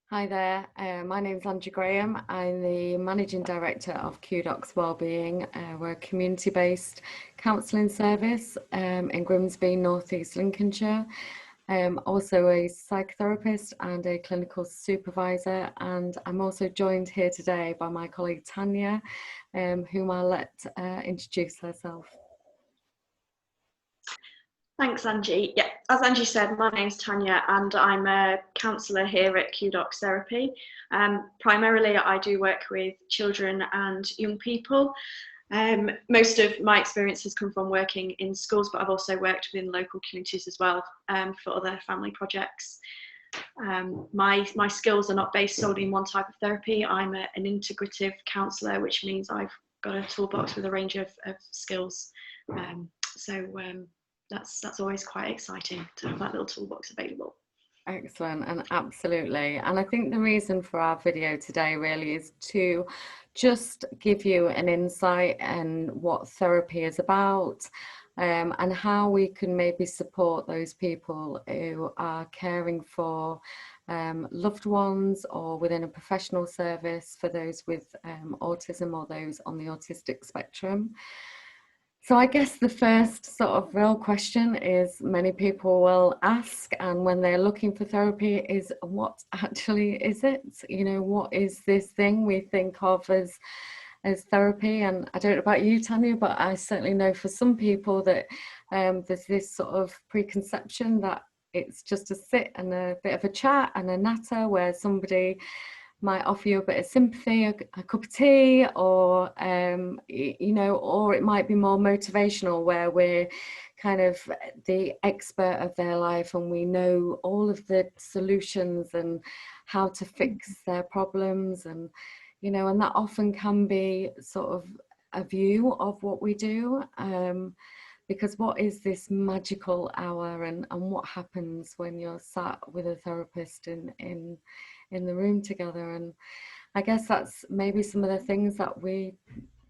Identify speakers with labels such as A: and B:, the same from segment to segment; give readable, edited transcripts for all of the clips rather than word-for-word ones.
A: Hi there, my name is Angie Graham. I'm the Managing Director of CUDOX Wellbeing. We're a community-based counselling service in Grimsby, North East Lincolnshire. Also a psychotherapist and a clinical supervisor, and I'm also joined here today by my colleague Tanya, whom I'll let introduce herself.
B: Thanks, Angie. Yeah, as Angie said, my name's Tanya and I'm a counsellor here at CUDOX Therapy. Primarily, I do work with children and young people. Most of my experience has come from working in schools, but I've also worked within local communities as well for other family projects. My skills are not based solely in one type of therapy. I'm an integrative counsellor, which means I've got a toolbox with a range of skills. That's always quite exciting to have that little toolbox available.
A: Excellent, and absolutely. And I think the reason for our video today really is to just give you an insight in what therapy is about, and how we can maybe support those people who are caring for loved ones or within a professional service for those with autism or those on the autistic spectrum. So I guess the first sort of real question is many people will ask, and when they're looking for therapy, is what actually is it? You know, what is this thing we think of as therapy? And I don't know about you, Tanya, but I certainly know for some people that there's this sort of preconception that it's just a sit and a bit of a chat and a natter where somebody might offer you a bit of sympathy, a cup of tea, or you know, or it might be more motivational where we're kind of the expert of their life and we know all of the solutions and how to fix their problems, and you know, and that often can be sort of a view of what we do, because what is this magical hour, and what happens when you're sat with a therapist in the room together? And I guess that's maybe some of the things that we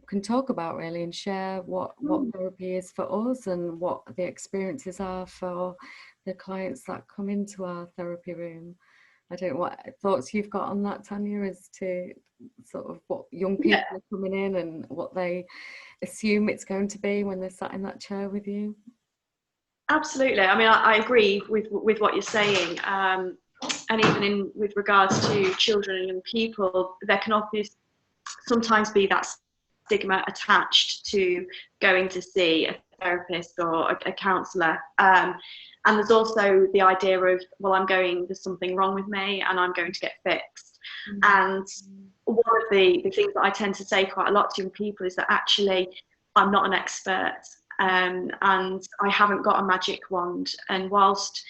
A: can talk about really, and share what therapy is for us and what the experiences are for the clients that come into our therapy room. I don't know what thoughts you've got on that, Tanya, as to sort of what young people are coming in and what they assume it's going to be when they're sat in that chair with you.
B: Absolutely. I mean, I agree with what you're saying. And even with regards to children and young people, there can obviously sometimes be that stigma attached to going to see a therapist or a counsellor. And there's also the idea of, well, there's something wrong with me and I'm going to get fixed. And one of the things that I tend to say quite a lot to young people is that actually I'm not an expert, and I haven't got a magic wand. And whilst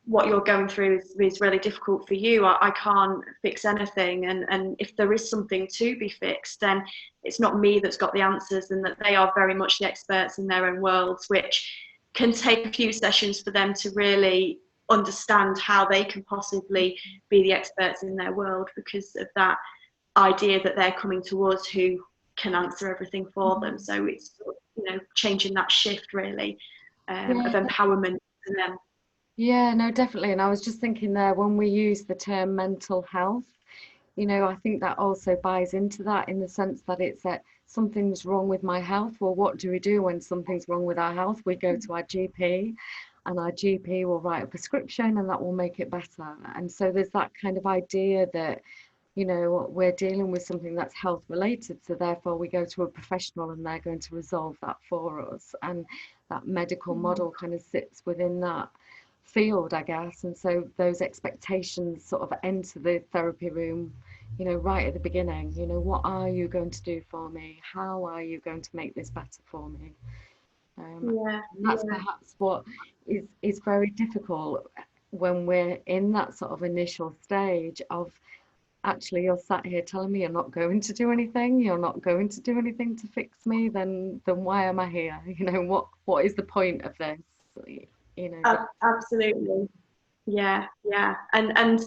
B: what you're going through is really difficult for you, I can't fix anything. And if there is something to be fixed, then it's not me that's got the answers, and that they are very much the experts in their own worlds, which can take a few sessions for them to really understand how they can possibly be the experts in their world, because of that idea that they're coming to us who can answer everything for them. So it's, you know, changing that shift really of empowerment for them.
A: Yeah, no, definitely. And I was just thinking there, when we use the term mental health, you know, I think that also buys into that, in the sense that it's that something's wrong with my health. Well, what do we do when something's wrong with our health? We go to our GP, and our GP will write a prescription and that will make it better. And so there's that kind of idea that, you know, we're dealing with something that's health related, so therefore we go to a professional and they're going to resolve that for us. And that medical model kind of sits within that field, I guess. And so those expectations sort of enter the therapy room, you know, right at the beginning. You know, what are you going to do for me? How are you going to make this better for me? That's perhaps what is very difficult when we're in that sort of initial stage of, actually, you're sat here telling me you're not going to do anything, to fix me, then why am I here? You know, what is the point of this? You know.
B: Absolutely. Yeah. And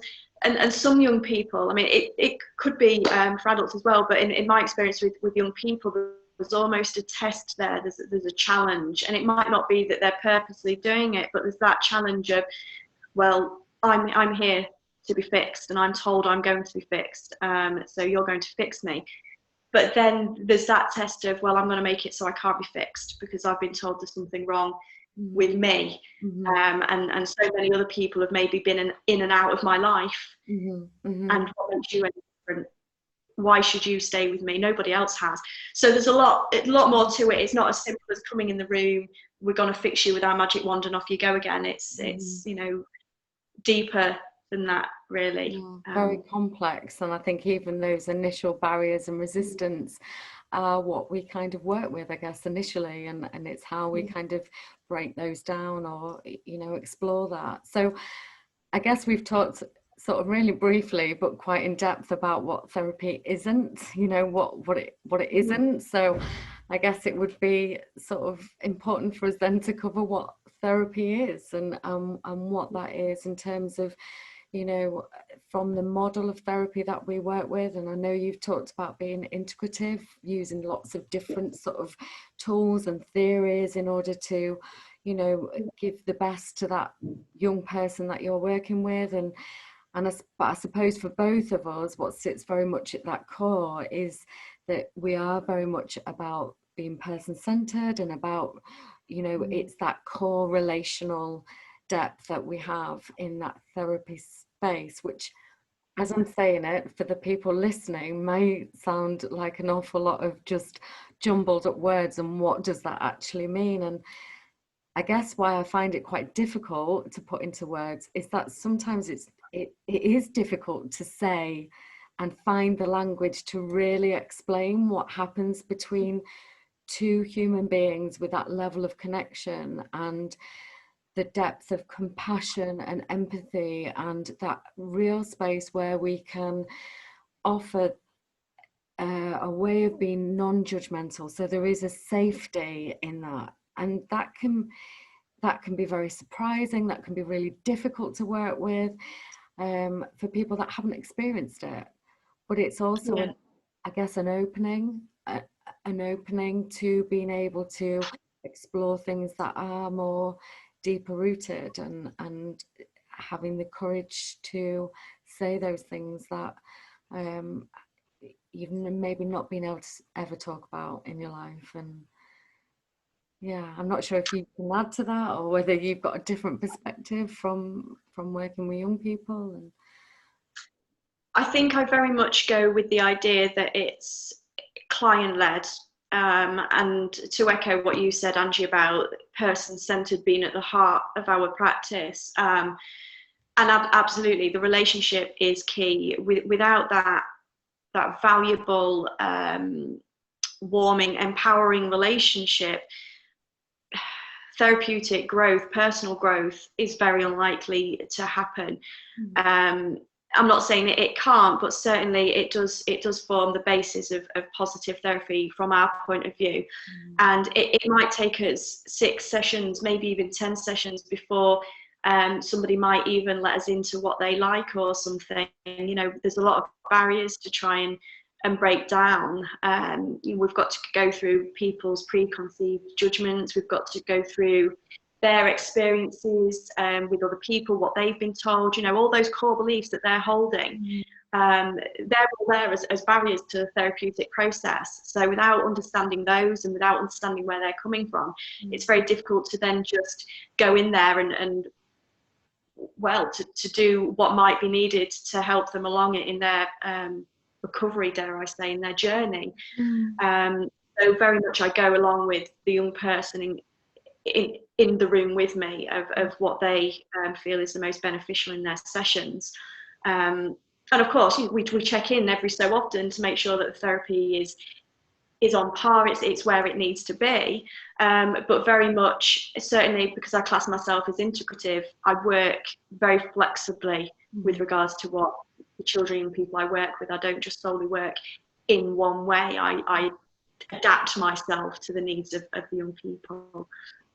B: some young people, I mean, it could be for adults as well, but in my experience with young people, there's almost a test there. There's a challenge, and it might not be that they're purposely doing it, but there's that challenge of, well, I'm here to be fixed, and I'm told I'm going to be fixed, so you're going to fix me. But then there's that test of, well, I'm going to make it so I can't be fixed because I've been told there's something wrong with me. And so many other people have maybe been in and out of my life. And what makes you any different? Why should you stay with me? Nobody else has. So there's a lot more to it. It's not as simple as coming in the room, we're going to fix you with our magic wand and off you go again. It's you know, deeper than that, really.
A: Very complex. And I think even those initial barriers and resistance are what we kind of work with, I guess, initially, and it's how we kind of break those down, or, you know, explore that. So I guess we've talked sort of really briefly but quite in depth about what therapy isn't, you know, what it isn't. So I guess it would be sort of important for us then to cover what therapy is, and what that is in terms of, you know, from the model of therapy that we work with. And I know you've talked about being integrative, using lots of different sort of tools and theories in order to, you know, give the best to that young person that you're working with. And I suppose for both of us, what sits very much at that core is that we are very much about being person-centered, and about, you know, it's that core relational depth that we have in that therapy space, which, as I'm saying it, for the people listening, may sound like an awful lot of just jumbled up words, and what does that actually mean? And I guess why I find it quite difficult to put into words is that sometimes it is difficult to say and find the language to really explain what happens between two human beings with that level of connection, and the depth of compassion and empathy, and that real space where we can offer a way of being non-judgmental. So there is a safety in that, and that can be very surprising. That can be really difficult to work with for people that haven't experienced it. But it's also, I guess, an opening to being able to explore things that are more deeper rooted, and having the courage to say those things that you've maybe not been able to ever talk about in your life. And yeah, I'm not sure if you can add to that, or whether you've got a different perspective from working with young people. And
B: I think I very much go with the idea that it's client-led, and to echo what you said, Angie, about person-centered being at the heart of our practice. And absolutely, the relationship is key. Without that valuable, warming, empowering relationship, therapeutic growth, personal growth is very unlikely to happen. I'm not saying that it can't, but certainly it does form the basis of positive therapy from our point of view. And it might take us 6 sessions, maybe even 10 sessions before somebody might even let us into what they like or something. You know, there's a lot of barriers to try and break down. We've got to go through people's preconceived judgments. We've got to go through their experiences with other people, what they've been told, you know, all those core beliefs that they're holding. They're all there as barriers to the therapeutic process. So without understanding those, and without understanding where they're coming from, it's very difficult to then just go in there and well, to do what might be needed to help them along in their recovery, dare I say, in their journey. So very much I go along with the young person in the room with me of what they feel is the most beneficial in their sessions. And of course, we check in every so often to make sure that the therapy is on par, it's where it needs to be. But very much, certainly because I class myself as integrative, I work very flexibly with regards to what the children and people I work with. I don't just solely work in one way. I adapt myself to the needs of the young people,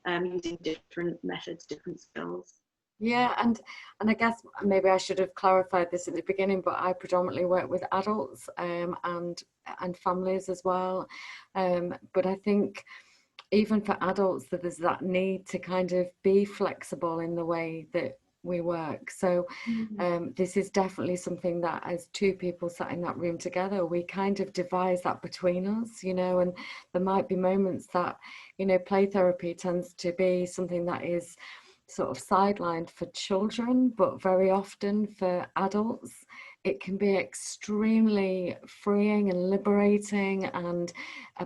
B: using different methods, different skills.
A: Yeah, and I guess maybe I should have clarified this at the beginning, but I predominantly work with adults and families as well. But I think even for adults, that there's that need to kind of be flexible in the way that we work. So this is definitely something that, as two people sat in that room together, we kind of devise that between us, you know. And there might be moments that, you know, play therapy tends to be something that is sort of sidelined for children, but very often for adults it can be extremely freeing and liberating, and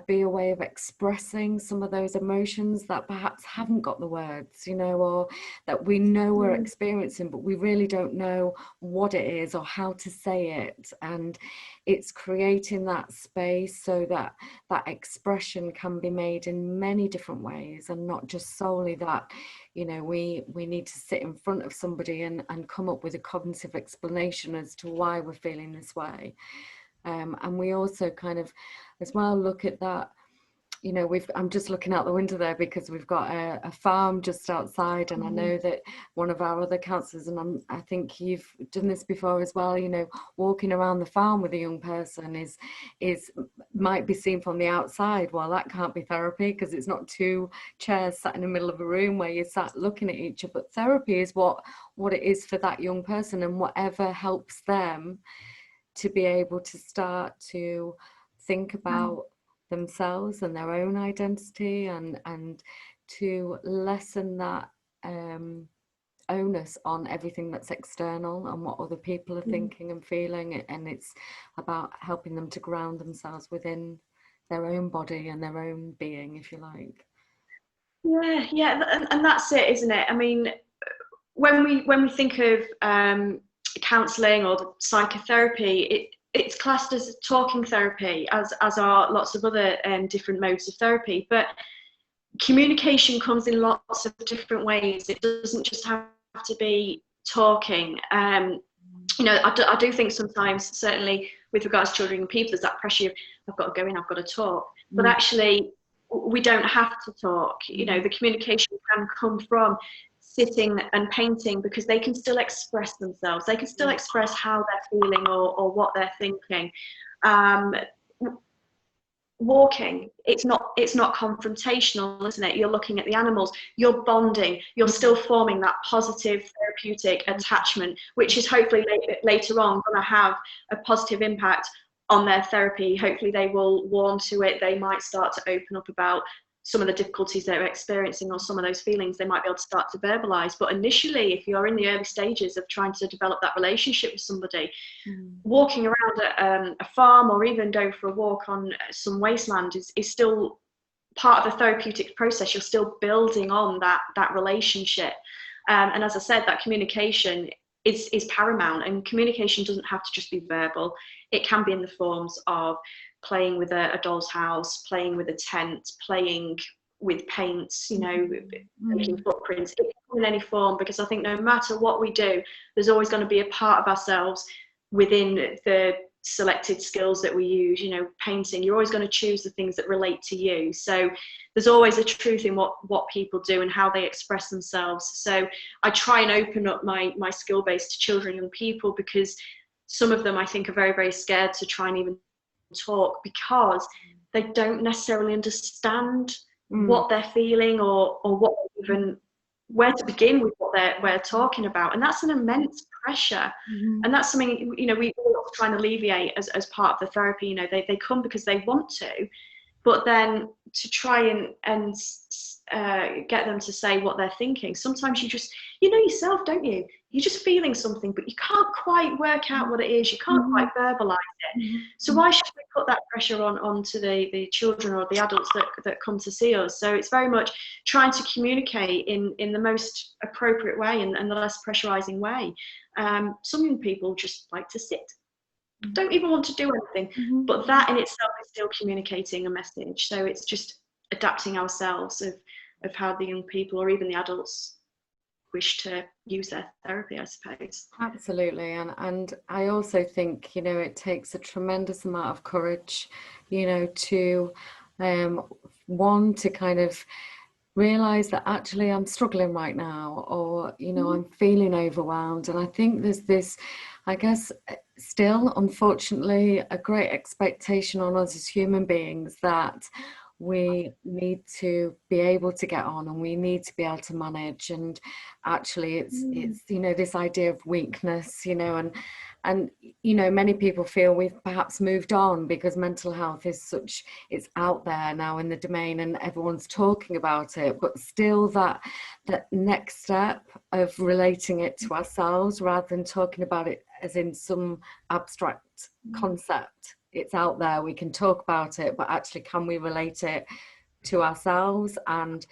A: be a way of expressing some of those emotions that perhaps haven't got the words, you know, or that we know we're experiencing, but we really don't know what it is or how to say it. And it's creating that space so that that expression can be made in many different ways, and not just solely that, you know, we need to sit in front of somebody and come up with a cognitive explanation as to why we're feeling this way. And we also kind of as well look at that, you know, I'm just looking out the window there because we've got a farm just outside, and I know that one of our other counsellors, and I think you've done this before as well, you know, walking around the farm with a young person is might be seen from the outside. Well, that can't be therapy because it's not two chairs sat in the middle of a room where you're sat looking at each other. But therapy is what it is for that young person, and whatever helps them to be able to start to think about themselves and their own identity, and to lessen that onus on everything that's external and what other people are thinking and feeling. And it's about helping them to ground themselves within their own body and their own being, if you like.
B: Yeah, and that's it, isn't it? I mean, when we think of counselling or psychotherapy, it's classed as talking therapy, as are lots of other different modes of therapy. But communication comes in lots of different ways. It doesn't just have to be talking. You know, I do think sometimes, certainly with regards to children and people, there's that pressure of, I've got to go in, I've got to talk. But actually, we don't have to talk. You know, the communication can come from sitting and painting, because they can still express themselves. They can still express how they're feeling or what they're thinking. Walking, it's not confrontational, isn't it? You're looking at the animals, you're bonding, you're still forming that positive therapeutic attachment, which is hopefully later on going to have a positive impact on their therapy. Hopefully they will warm to it. They might start to open up about some of the difficulties they're experiencing, or some of those feelings they might be able to start to verbalize. But initially, if you're in the early stages of trying to develop that relationship with somebody, walking around a farm, or even going for a walk on some wasteland is still part of the therapeutic process. You're still building on that relationship. And as I said, that communication is paramount, and communication doesn't have to just be verbal. It can be in the forms of playing with a doll's house, playing with a tent, playing with paints, you know, making footprints. It can come in any form, because I think no matter what we do, there's always going to be a part of ourselves within the selected skills that we use. You know, painting, you're always going to choose the things that relate to you. So there's always a truth in what people do and how they express themselves. So I try and open up my skill base to children and young people, because some of them, I think, are very, very scared to try and even talk, because they don't necessarily understand what they're feeling, or what even where to begin with what we're talking about. And that's an immense pressure. And that's something, you know, we all try and alleviate as part of the therapy. You know, they come because they want to, but then to try and get them to say what they're thinking, sometimes you know yourself, don't you? You're just feeling something, but you can't quite work out what it is. You can't quite verbalize it. So why should we put that pressure onto the children or the adults that come to see us? So it's very much trying to communicate in the most appropriate way and the less pressurizing way. Some young people just like to sit, don't even want to do anything, but that in itself is still communicating a message. So it's just adapting ourselves of how the young people, or even the adults, wish to use their therapy, I suppose.
A: Absolutely. And I also think, you know, it takes a tremendous amount of courage, you know, to one, to kind of realize that actually I'm struggling right now, or, you know, I'm feeling overwhelmed. And I think there's this, I guess, still, unfortunately, a great expectation on us as human beings that we need to be able to get on, and we need to be able to manage. And actually it's you know, this idea of weakness, you know, and you know, many people feel we've perhaps moved on because mental health is such, it's out there now in the domain and everyone's talking about it, but still that next step of relating it to ourselves rather than talking about it as in some abstract concept. It's out there, we can talk about it, but actually can we relate it to ourselves? And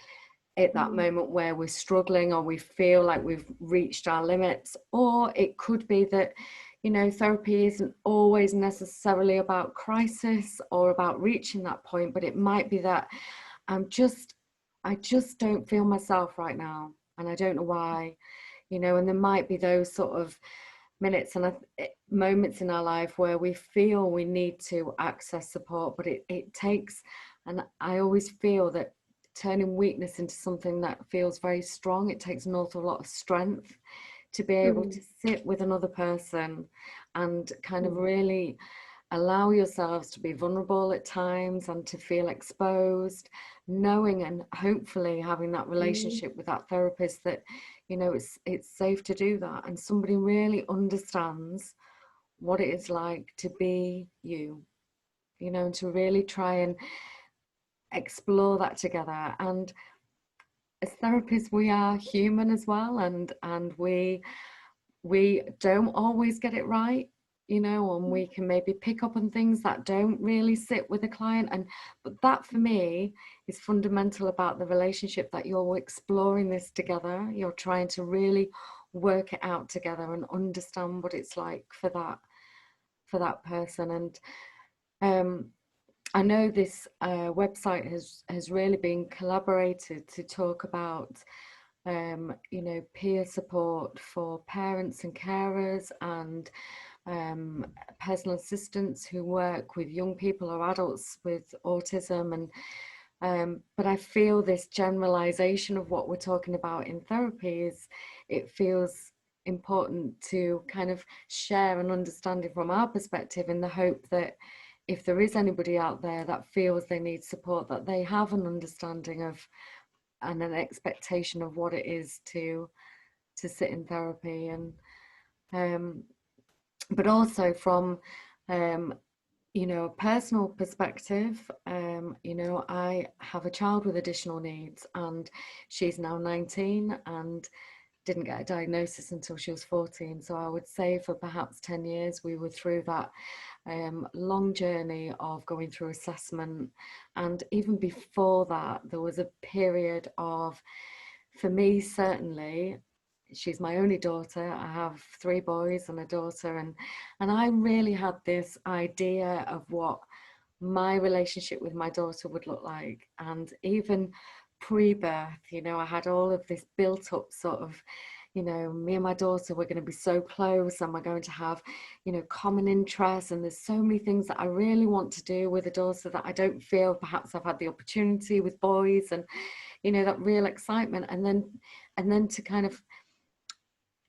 A: at that moment where we're struggling or we feel like we've reached our limits, or it could be that, you know, therapy isn't always necessarily about crisis or about reaching that point, but it might be that I just don't feel myself right now and I don't know why, you know. And there might be those sort of minutes and moments in our life where we feel we need to access support, but it takes, and I always feel that turning weakness into something that feels very strong, it takes an awful lot of strength to be able to sit with another person and kind of really allow yourselves to be vulnerable at times and to feel exposed, knowing and hopefully having that relationship with that therapist that, you know, it's safe to do that, and somebody really understands what it is like to be you, you know, and to really try and explore that together. And as therapists, we are human as well, and we don't always get it right, you know, and we can maybe pick up on things that don't really sit with a client. And but that for me is fundamental about the relationship, that you're exploring this together, you're trying to really work it out together and understand what it's like for that person. And I know this website has really been collaborated to talk about you know, peer support for parents and carers and personal assistants who work with young people or adults with autism. And but I feel this generalization of what we're talking about in therapy is, it feels important to kind of share an understanding from our perspective, in the hope that if there is anybody out there that feels they need support, that they have an understanding of and an expectation of what it is to sit in therapy. And but also from you know, a personal perspective, you know, I have a child with additional needs and she's now 19 and didn't get a diagnosis until she was 14. So I would say for perhaps 10 years we were through that long journey of going through assessment. And even before that, there was a period of, for me certainly, she's my only daughter, I have 3 boys and a daughter, and I really had this idea of what my relationship with my daughter would look like. And even pre-birth, you know, I had all of this built up sort of, you know, me and my daughter, we're going to be so close and we're going to have, you know, common interests, and there's so many things that I really want to do with a daughter that I don't feel perhaps I've had the opportunity with boys, and you know, that real excitement. And then to kind of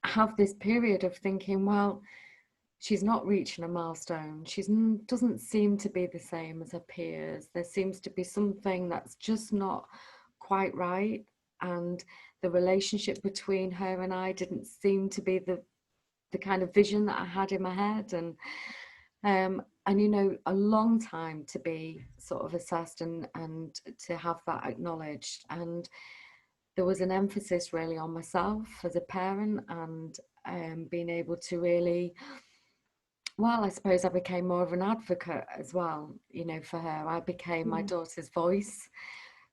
A: have this period of thinking, well, she's not reaching a milestone, she doesn't seem to be the same as her peers, there seems to be something that's just not quite right, and the relationship between her and I didn't seem to be the kind of vision that I had in my head. And you know, a long time to be sort of assessed and to have that acknowledged. And there was an emphasis really on myself as a parent, and being able to really, well, I suppose I became more of an advocate as well, you know, for her. I became my daughter's voice,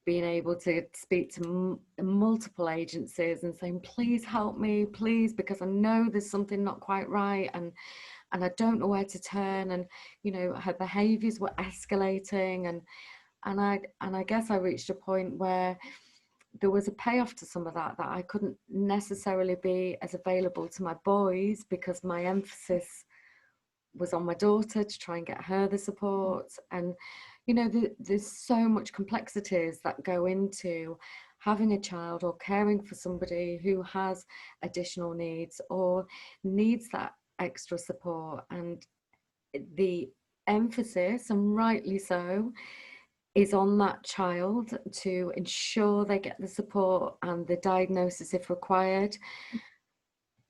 A: being able to speak to multiple agencies and saying, please help me, please, because I know there's something not quite right, and I don't know where to turn. And you know, her behaviours were escalating, and I guess I reached a point where there was a payoff to some of that I couldn't necessarily be as available to my boys, because my emphasis was on my daughter to try and get her the support. And you know, there's so much complexities that go into having a child or caring for somebody who has additional needs or needs that extra support. And the emphasis, and rightly so, is on that child to ensure they get the support and the diagnosis if required.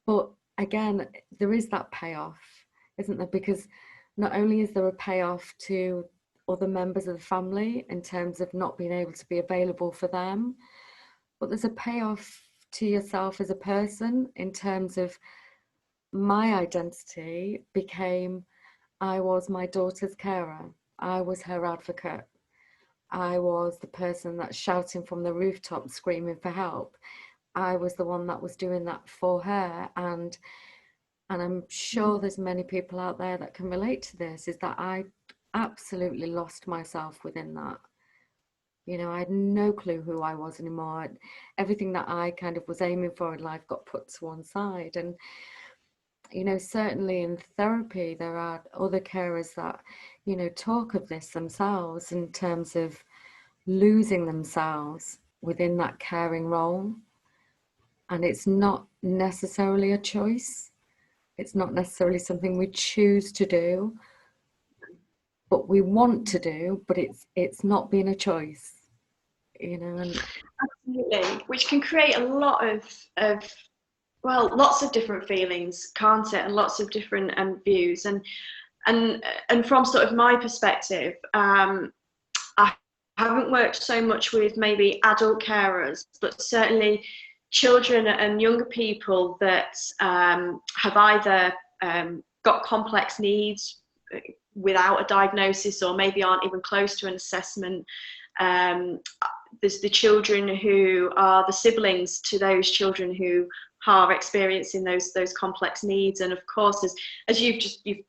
A: But again, there is that payoff, isn't there? Because not only is there a payoff to other members of the family in terms of not being able to be available for them, but there's a payoff to yourself as a person in terms of my identity became, I was my daughter's carer. I was her advocate. I was the person that's shouting from the rooftop, screaming for help. I was the one that was doing that for her. And I'm sure there's many people out there that can relate to this, is that I absolutely lost myself within that. You know, I had no clue who I was anymore. Everything that I kind of was aiming for in life got put to one side. And, you know, certainly in therapy, there are other carers that, you know, talk of this themselves in terms of losing themselves within that caring role. And it's not necessarily a choice. It's not necessarily something we choose to do, but we want to do, but it's not being a choice, you know. And
B: absolutely, which can create a lot of well, lots of different feelings, can't it, and lots of different views. And from sort of my perspective, I haven't worked so much with maybe adult carers, but certainly children and younger people that have either got complex needs without a diagnosis, or maybe aren't even close to an assessment. There's the children who are the siblings to those children who are experiencing those complex needs. And of course, as you've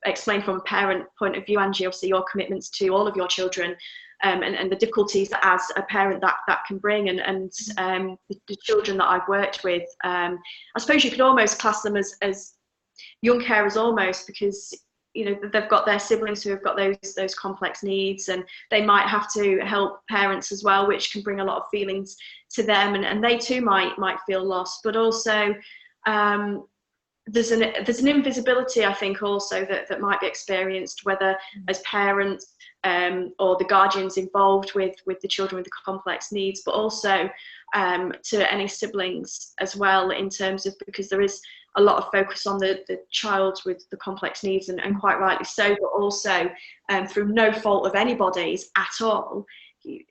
B: explained from a parent point of view, Angie, obviously your commitments to all of your children, and the difficulties that as a parent that can bring, and the children that I've worked with, I suppose you could almost class them as young carers almost, because you know they've got their siblings who have got those complex needs, and they might have to help parents as well, which can bring a lot of feelings to them, and they too might feel lost. But also there's an invisibility, I think, also that might be experienced, whether as parents or the guardians involved with the children with the complex needs, but also to any siblings as well, in terms of, because there is a lot of focus on the child with the complex needs, and quite rightly so, but also through no fault of anybody's at all,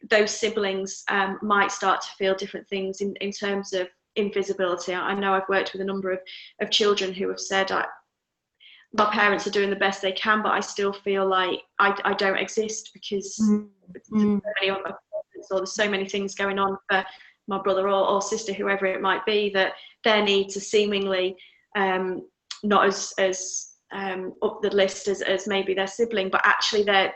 B: those siblings might start to feel different things in terms of invisibility. I know I've worked with a number of children who have said, my parents are doing the best they can, but I still feel like I don't exist, because there's so many things going on for my brother or sister, whoever it might be, that their needs are seemingly not as up the list as maybe their sibling, but actually their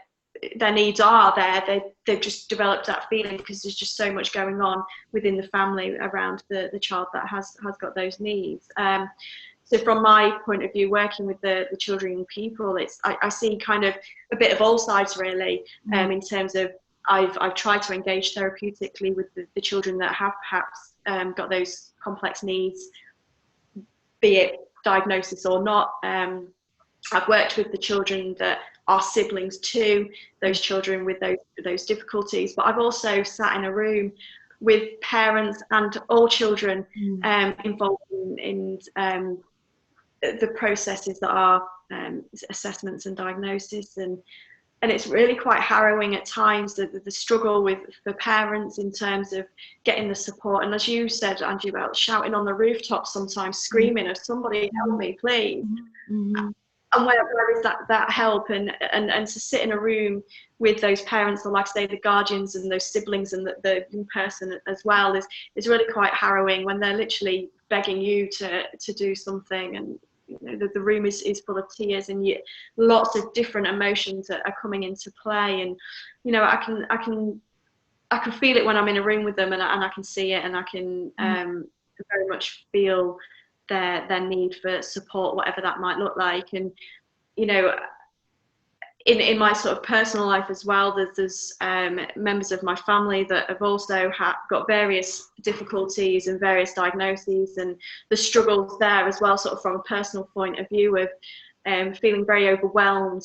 B: needs are there. They've just developed that feeling because there's just so much going on within the family around the child that has got those needs. So from my point of view, working with the children and people, I see kind of a bit of all sides really, in terms of I've tried to engage therapeutically with the children that have perhaps got those complex needs, be it diagnosis or not. I've worked with the children that are siblings to those children with those difficulties, but I've also sat in a room with parents and all children involved in the processes that are assessments and diagnosis, and it's really quite harrowing at times, the struggle for parents in terms of getting the support. And as you said, Angie, about shouting on the rooftop, sometimes screaming of somebody help me please. And where is that help, and to sit in a room with those parents, or like I say, the guardians and those siblings and the young person as well, is really quite harrowing, when they're literally begging you to do something, and you know, the room is full of tears, and yet lots of different emotions are coming into play. And you know, I can feel it when I'm in a room with them, and I can see it, and I can very much feel their need for support, whatever that might look like. And you know, in my sort of personal life as well, there's members of my family that have also got various difficulties and various diagnoses, and the struggles there as well, sort of from a personal point of view of feeling very overwhelmed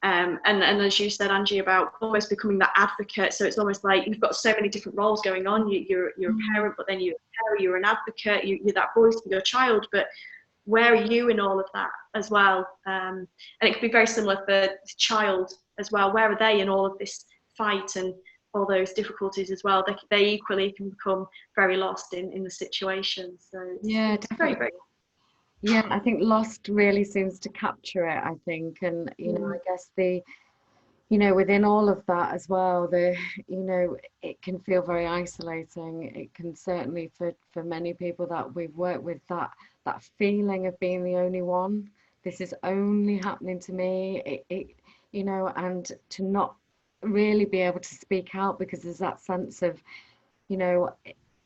B: And as you said, Angie, about almost becoming that advocate. So it's almost like you've got so many different roles going on. You're a parent, but then you're a carer, you're an advocate, you're that voice for your child. But where are you in all of that as well? And it could be very similar for the child as well. Where are they in all of this fight and all those difficulties as well? They equally can become very lost in the situation. So
A: yeah,
B: it's very, very.
A: Yeah, I think lost really seems to capture it, I think. And, I guess within all of that as well, it can feel very isolating. It can certainly, for many people that we've worked with, that feeling of being the only one. This is only happening to me, and to not really be able to speak out, because there's that sense of,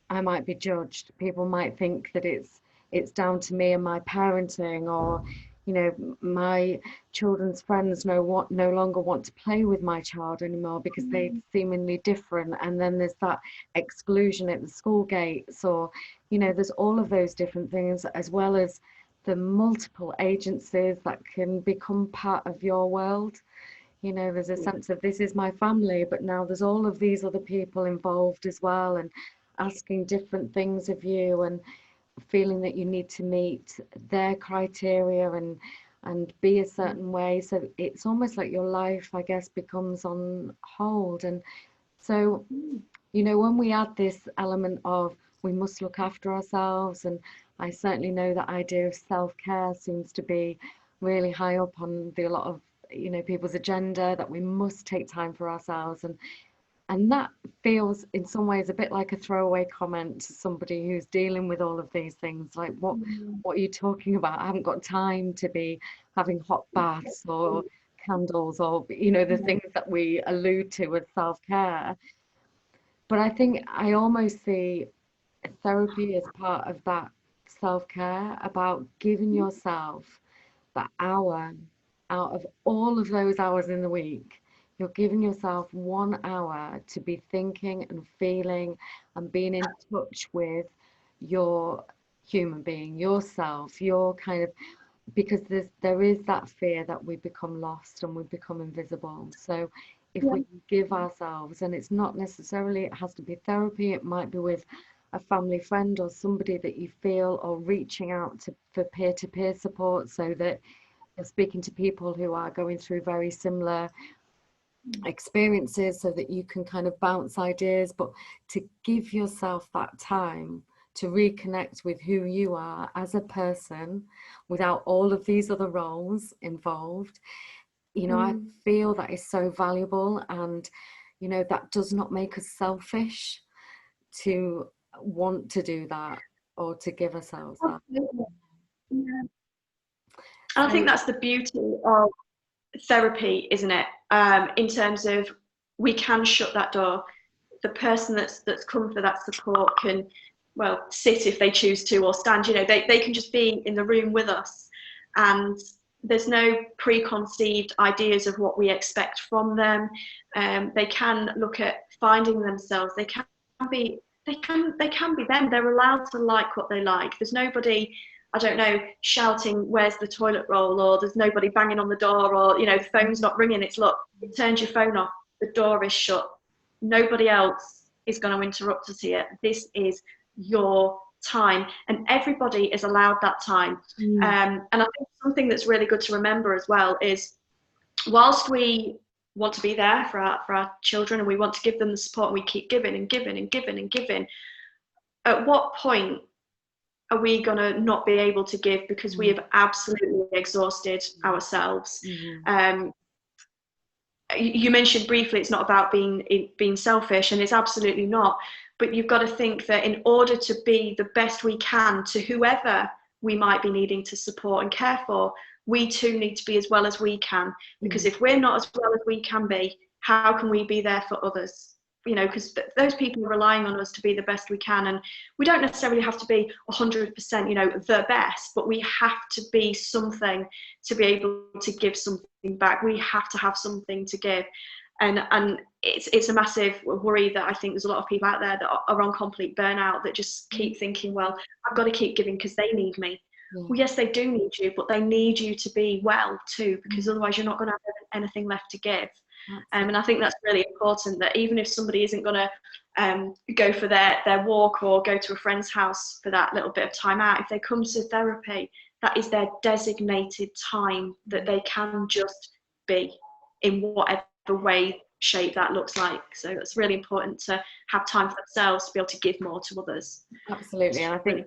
A: I might be judged. People might think that it's down to me and my parenting, or my children's friends no longer want to play with my child anymore because they're seemingly different. And then there's that exclusion at the school gates, or there's all of those different things, as well as the multiple agencies that can become part of your world. There's a sense of, this is my family, but now there's all of these other people involved as well, and asking different things of you, and feeling that you need to meet their criteria and be a certain way. So it's almost like your life, I guess, becomes on hold. And so, when we add this element of, we must look after ourselves, and I certainly know that idea of self-care seems to be really high up on a lot of people's agenda, that we must take time for ourselves. And that feels in some ways a bit like a throwaway comment to somebody who's dealing with all of these things. Like, what are you talking about? I haven't got time to be having hot baths or candles, or the things that we allude to as self-care. But I think I almost see therapy as part of that self-care, about giving yourself that hour out of all of those hours in the week. You're giving yourself 1 hour to be thinking and feeling and being in touch with your human being, yourself, your kind of, because there is that fear that we become lost and we become invisible. So if we give ourselves, and it's not necessarily, it has to be therapy, it might be with a family friend or somebody that you feel, or reaching out for peer-to-peer support, so that you're speaking to people who are going through very similar experiences, so that you can kind of bounce ideas, but to give yourself that time to reconnect with who you are as a person without all of these other roles involved. I feel that is so valuable, and that does not make us selfish to want to do that, or to give ourselves that.
B: Yeah. I think that's the beauty of therapy, isn't it? In terms of, we can shut that door. The person that's come for that support can, well, sit if they choose to, or stand. They can just be in the room with us, and there's no preconceived ideas of what we expect from them. They can look at finding themselves. They can be them. They're allowed to like what they like. There's nobody, I don't know, shouting, "Where's the toilet roll?" or there's nobody banging on the door, or the phone's not ringing. It's, look, you turned your phone off, the door is shut, nobody else is going to interrupt us here. This is your time, and everybody is allowed that time. And I think something that's really good to remember as well is, whilst we want to be there for our children, and we want to give them the support, and we keep giving and giving and giving and giving, at what point are we going to not be able to give because we have absolutely exhausted ourselves? You mentioned briefly, it's not about being selfish, and it's absolutely not. But you've got to think that in order to be the best we can to whoever we might be needing to support and care for, we too need to be as well as we can. Because if we're not as well as we can be, how can we be there for others? Because those people are relying on us to be the best we can, and we don't necessarily have to be 100%, the best, but we have to be something to be able to give something back. We have to have something to give, and it's a massive worry that I think there's a lot of people out there that are on complete burnout, that just keep thinking, well, I've got to keep giving because they need me. Well, yes, they do need you, but they need you to be well too, because otherwise you're not going to have anything left to give.
A: Absolutely.
B: And I think that's really important, that even if somebody isn't going to go for their walk or go to a friend's house for that little bit of time out, if they come to therapy, that is their designated time that they can just be in whatever way, shape that looks like. So it's really important to have time for themselves to be able to give more to others.
A: Absolutely. And I think,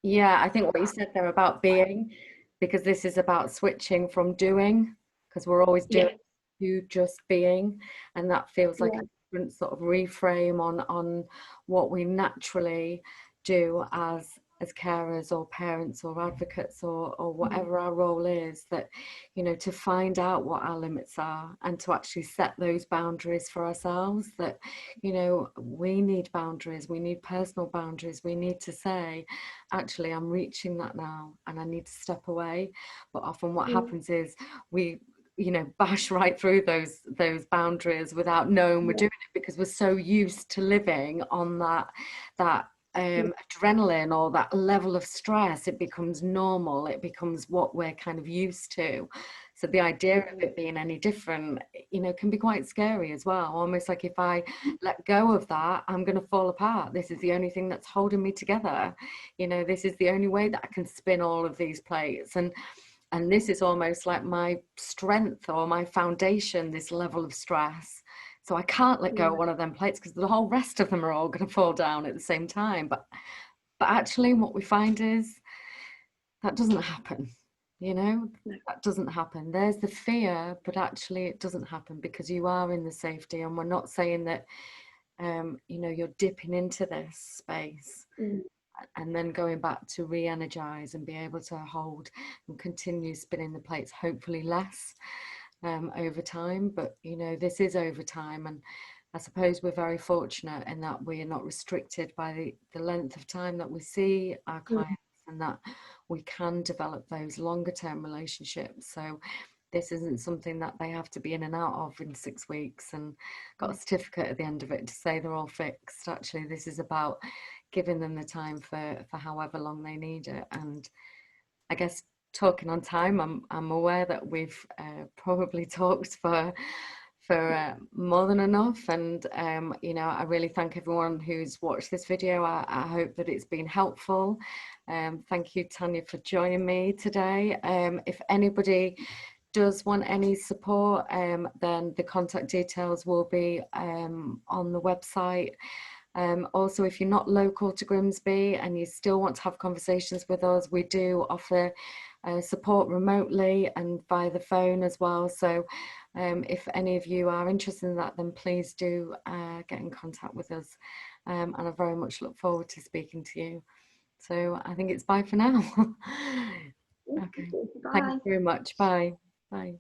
A: yeah, I think what you said there about being, because this is about switching from doing, because we're always doing, to just being, and that feels like a different sort of reframe on what we naturally do as carers or parents or advocates or whatever our role is, that, you know, to find out what our limits are and to actually set those boundaries for ourselves, that, you know, we need boundaries, we need personal boundaries, we need to say, actually, I'm reaching that now and I need to step away. But often what happens is we, you know, bash right through those boundaries without knowing we're doing it, because we're so used to living on that adrenaline or that level of stress. It becomes normal, it becomes what we're kind of used to. So the idea of it being any different, you know, can be quite scary as well. Almost like, if I let go of that, I'm going to fall apart. This is the only thing that's holding me together. You know, this is the only way that I can spin all of these plates. And this is almost like my strength or my foundation, this level of stress. So I can't let go of one of them plates, because the whole rest of them are all going to fall down at the same time. But actually what we find is that doesn't happen. You know, that doesn't happen. There's the fear, but actually it doesn't happen, because you are in the safety. And we're not saying that, you know, you're dipping into this space and then going back to re-energize and be able to hold and continue spinning the plates, hopefully less over time. But, you know, this is over time. And I suppose we're very fortunate in that we are not restricted by the length of time that we see our clients, and that we can develop those longer term relationships. So this isn't something that they have to be in and out of in 6 weeks and got a certificate at the end of it to say they're all fixed. Actually, this is about giving them the time for however long they need it. And I guess, talking on time, I'm aware that we've probably talked for more than enough. And you know, I really thank everyone who's watched this video. I hope that it's been helpful. Thank you, Tanya, for joining me today. If anybody does want any support, then the contact details will be on the website. Also, if you're not local to Grimsby and you still want to have conversations with us, we do offer support remotely and via the phone as well. So if any of you are interested in that, then please do get in contact with us. And I very much look forward to speaking to you. So I think it's bye for now. Okay.
B: Bye.
A: Thank you very much. Bye. Bye.